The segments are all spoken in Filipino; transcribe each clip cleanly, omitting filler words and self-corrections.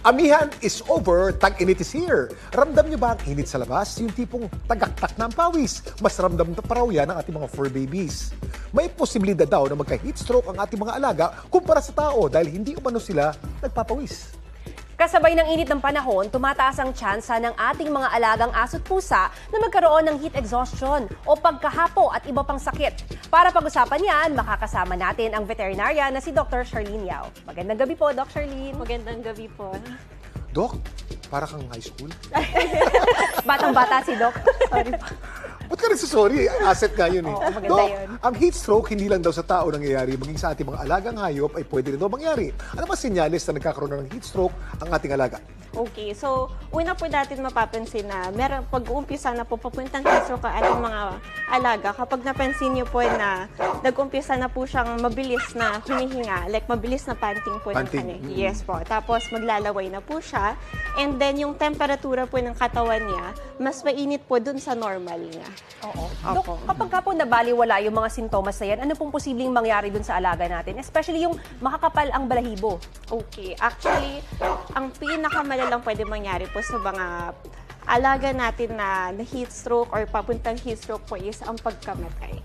Amihan is over, tag-init is here. Ramdam niyo ba ang init sa labas? Yung tipong tagaktak na ang pawis. Mas ramdam na pa raw yan ang ating mga fur babies. May posibilidad daw na magka-heat stroke ang ating mga alaga kumpara sa tao dahil hindi umano sila nagpapawis. Kasabay ng init ng panahon, tumataas ang tsansa ng ating mga alagang aso't pusa na magkaroon ng heat exhaustion o pagkahapo at iba pang sakit. Para pag-usapan yan, makakasama natin ang veterinarya na si Dr. Charlene Yao. Magandang gabi po, Dr. Charlene. Magandang gabi po. Doc, para kang high school. Batang-bata si Doc. Sorry po. Ba't ka nagsasorry? Asset nga yun eh. Oo, maganda Doc, yun. ang heat stroke hindi lang daw sa tao nangyayari, maging sa ating mga alagang hayop ay pwede rin daw mangyari. Ano ba senyales na nagkakaroon ng heat stroke ang ating alaga? Okay, so una po natin mapapansin na meron pag-uumpisa na po papuntang heat stroke ang ating mga alaga. Kapag napansin niyo po na nag-umpisa na po siyang mabilis na humihinga, like mabilis na panting po ng Panting. kanya. Yes po. Tapos maglalaway na po siya. And then yung temperatura po ng katawan niya, mas mainit po dun sa normal niya. Oo. Opo. Dok, kapag ka po nabaliwala yung mga sintomas na yan, ano pong posibleng mangyari dun sa alaga natin? Especially yung makakapal ang balahibo. Okay. Actually, ang pinakamalalang pwede mangyari po sa mga alaga natin na heat stroke or papuntang heat stroke po is ang pagkamatay.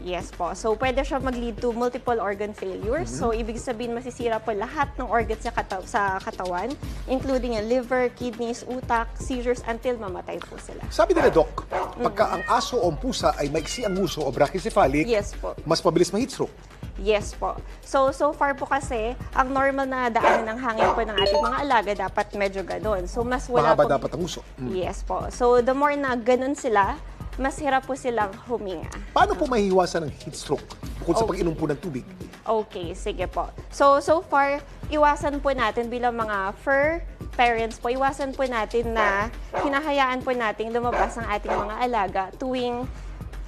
Yes po. So, pwede siya mag-lead to multiple organ failures. So, ibig sabihin, masisira po lahat ng organs sa katawan, including yung liver, kidneys, utak, seizures, until mamatay po sila. Sabi nila, Doc, pagka ang aso o ang pusa ay maiksi ang nguso o brachycephalic, Yes po. mas mabilis ma-heat stroke. Yes po. So far po kasi, ang normal na daanan ng hangin po ng ating mga alaga dapat medyo ganon. So, mas wala Mahaba po. dapat ang nguso. Yes po. So, the more na ganon sila, mas hirap po silang huminga. Paano po mahihiwasan ng heat stroke bukod sa Okay. pag-inom po ng tubig? Okay, sige po. So far, iwasan po natin bilang mga fur parents po, iwasan po natin na hinahayaan po natin lumabas ang ating mga alaga tuwing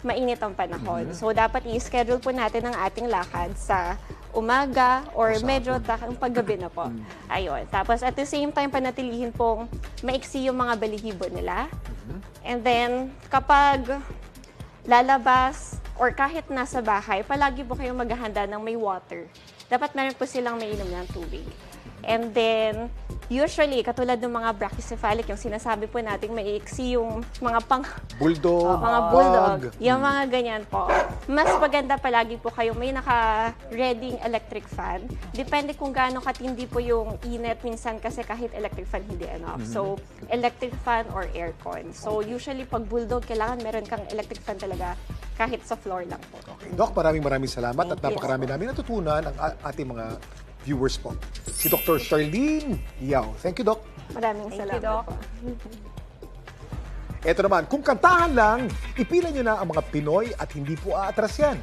mainit ang panahon. So, dapat i-schedule po natin ang ating lakad sa umaga or medyo paggabi na po. Ayun. Tapos, at the same time, panatilihin pong maiksi yung mga balihibo nila. And then, kapag lalabas or kahit nasa bahay, palagi po kayong maghahanda ng may water. Dapat meron po silang mainom ng tubig. And then, usually, katulad ng mga brachycephalic, yung sinasabi po natin, maiksi yung mga Bulldog, mga bulldog, pug. yung mga ganyan po. Mas maganda palagi po kayo may naka-reading electric fan. Depende kung gaano katindi po yung init. Minsan kasi kahit electric fan hindi enough. So, electric fan or aircon. So, usually pag bulldog, kailangan meron kang electric fan talaga kahit sa floor lang po. Okay. Doc, maraming salamat at Thank you. napakarami namin natutunan ang ating mga viewers po. Si Dr. Charlene Yao. Thank you, Doc. Maraming Thank you, salamat Doc. po. Ito naman, kung kantahan lang, ipilan nyo na ang mga Pinoy at hindi po aatras yan.